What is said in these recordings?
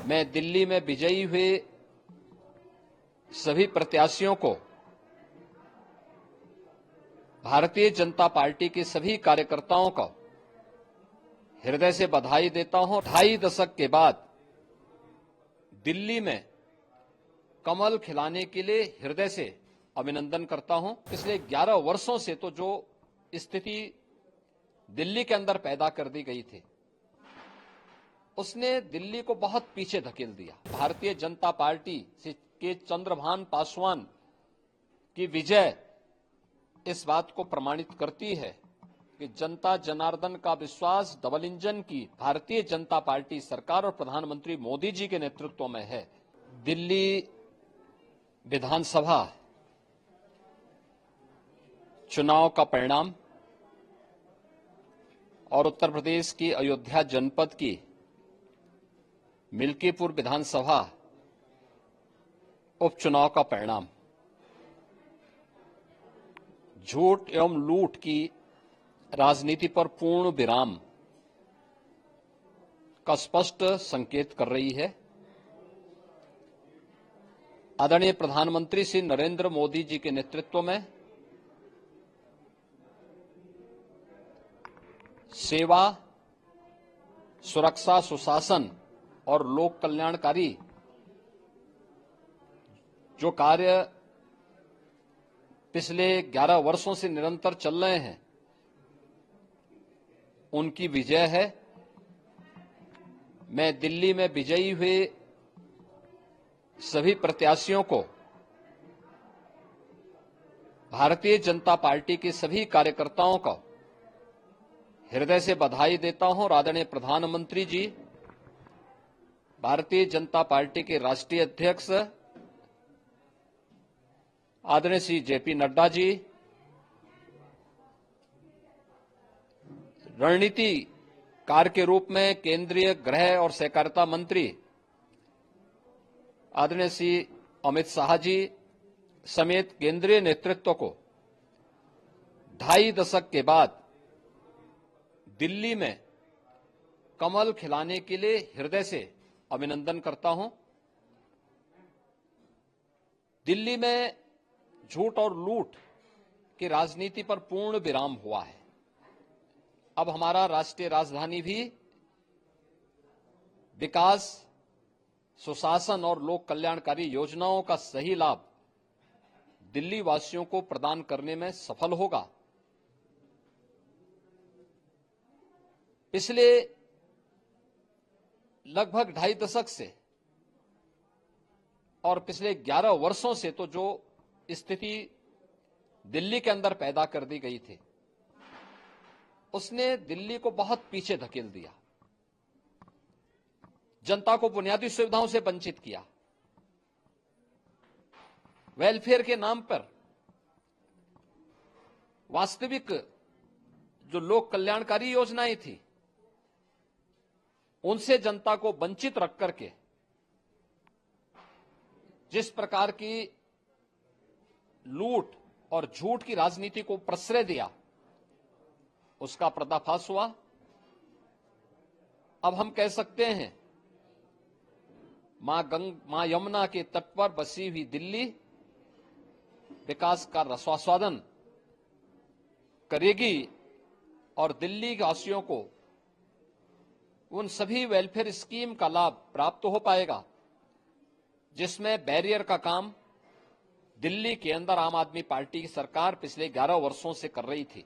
मैं दिल्ली में विजयी हुए सभी प्रत्याशियों को, भारतीय जनता पार्टी के सभी कार्यकर्ताओं को हृदय से बधाई देता हूं। 2.5 दशक के बाद दिल्ली में कमल खिलाने के लिए हृदय से अभिनंदन करता हूं। पिछले 11 वर्षों से तो जो स्थिति दिल्ली के अंदर पैदा कर दी गई थी, उसने दिल्ली को बहुत पीछे धकेल दिया। भारतीय जनता पार्टी के चंद्रभान पासवान की विजय इस बात को प्रमाणित करती है कि जनता जनार्दन का विश्वास डबल इंजन की भारतीय जनता पार्टी सरकार और प्रधानमंत्री मोदी जी के नेतृत्व में है। दिल्ली विधानसभा चुनाव का परिणाम और उत्तर प्रदेश की अयोध्या जनपद की मिल्कीपुर विधानसभा उपचुनाव का परिणाम झूठ एवं लूट की राजनीति पर पूर्ण विराम का स्पष्ट संकेत कर रही है। आदरणीय प्रधानमंत्री श्री नरेंद्र मोदी जी के नेतृत्व में सेवा, सुरक्षा, सुशासन और लोक कल्याणकारी जो कार्य पिछले 11 वर्षों से निरंतर चल रहे हैं, उनकी विजय है। मैं दिल्ली में विजयी हुए सभी प्रत्याशियों को, भारतीय जनता पार्टी के सभी कार्यकर्ताओं को हृदय से बधाई देता हूं। आदरणीय प्रधानमंत्री जी, भारतीय जनता पार्टी के राष्ट्रीय अध्यक्ष आदरणीय श्री जेपी नड्डा जी, रणनीतिकार के रूप में केंद्रीय गृह और सहकारिता मंत्री आदरणीय श्री अमित शाह जी समेत केंद्रीय नेतृत्व को 2.5 दशक के बाद दिल्ली में कमल खिलाने के लिए हृदय से अभिनंदन करता हूं। दिल्ली में झूठ और लूट की राजनीति पर पूर्ण विराम हुआ है। अब हमारा राष्ट्रीय राजधानी भी विकास, सुशासन और लोक कल्याणकारी योजनाओं का सही लाभ दिल्ली वासियों को प्रदान करने में सफल होगा। पिछले लगभग 2.5 दशक से और पिछले 11 वर्षों से तो जो स्थिति दिल्ली के अंदर पैदा कर दी गई थी, उसने दिल्ली को बहुत पीछे धकेल दिया, जनता को बुनियादी सुविधाओं से वंचित किया। वेलफेयर के नाम पर वास्तविक जो लोक कल्याणकारी योजनाएं थी, उनसे जनता को वंचित रख करके जिस प्रकार की लूट और झूठ की राजनीति को प्रश्रय दिया, उसका पर्दाफाश हुआ। अब हम कह सकते हैं, मां यमुना के तट पर बसी हुई दिल्ली विकास का रसास्वादन करेगी और दिल्ली वासियों को उन सभी वेलफेयर स्कीम का लाभ प्राप्त हो पाएगा जिसमें बैरियर का काम दिल्ली के अंदर आम आदमी पार्टी की सरकार पिछले 11 वर्षों से कर रही थी।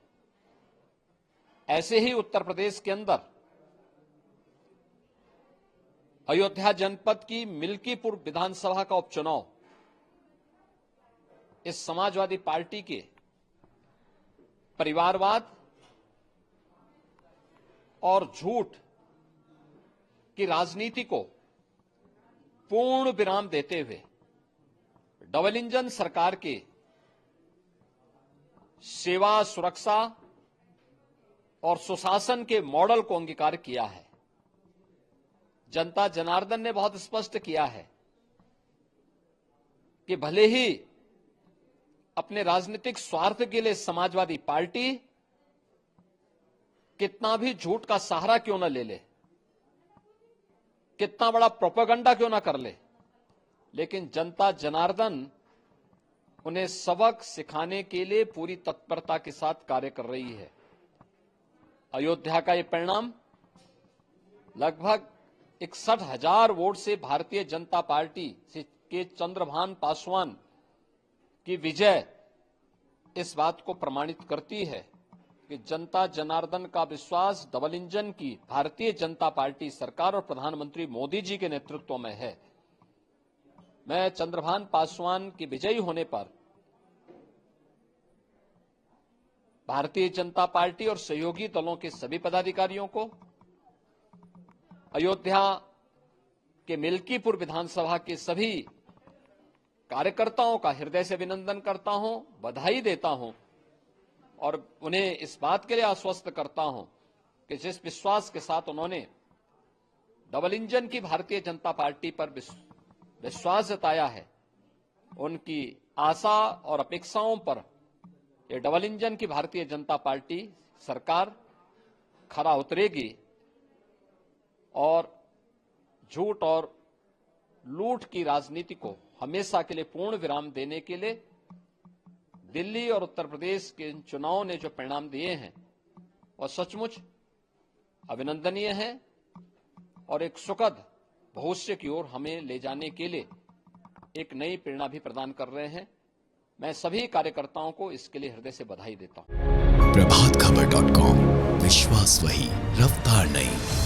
ऐसे ही उत्तर प्रदेश के अंदर अयोध्या जनपद की मिल्कीपुर विधानसभा का उपचुनाव इस समाजवादी पार्टी के परिवारवाद और झूठ की राजनीति को पूर्ण विराम देते हुए डबल इंजन सरकार के सेवा, सुरक्षा और सुशासन के मॉडल को अंगीकार किया है। जनता जनार्दन ने बहुत स्पष्ट किया है कि भले ही अपने राजनीतिक स्वार्थ के लिए समाजवादी पार्टी कितना भी झूठ का सहारा क्यों न ले ले, कितना बड़ा प्रोपेगेंडा क्यों ना कर ले, लेकिन जनता जनार्दन उन्हें सबक सिखाने के लिए पूरी तत्परता के साथ कार्य कर रही है। अयोध्या का ये परिणाम लगभग 61,000 वोट से भारतीय जनता पार्टी के चंद्रभान पासवान की विजय इस बात को प्रमाणित करती है कि जनता जनार्दन का विश्वास डबल इंजन की भारतीय जनता पार्टी सरकार और प्रधानमंत्री मोदी जी के नेतृत्व में है। मैं चंद्रभान पासवान की विजयी होने पर भारतीय जनता पार्टी और सहयोगी दलों के सभी पदाधिकारियों को, अयोध्या के मिल्कीपुर विधानसभा के सभी कार्यकर्ताओं का हृदय से अभिनंदन करता हूं, बधाई देता हूं और उन्हें इस बात के लिए आश्वस्त करता हूं कि जिस विश्वास के साथ उन्होंने डबल इंजन की भारतीय जनता पार्टी पर विश्वास जताया है, उनकी आशा और अपेक्षाओं पर ये डबल इंजन की भारतीय जनता पार्टी सरकार खरा उतरेगी और झूठ और लूट की राजनीति को हमेशा के लिए पूर्ण विराम देने के लिए दिल्ली और उत्तर प्रदेश के इन चुनावों ने जो परिणाम दिए हैं वह सचमुच अभिनंदनीय है और एक सुखद भविष्य की ओर हमें ले जाने के लिए एक नई प्रेरणा भी प्रदान कर रहे हैं। मैं सभी कार्यकर्ताओं को इसके लिए हृदय से बधाई देता हूं। प्रभातखबर.com, विश्वास वही, रफ्तार नहीं।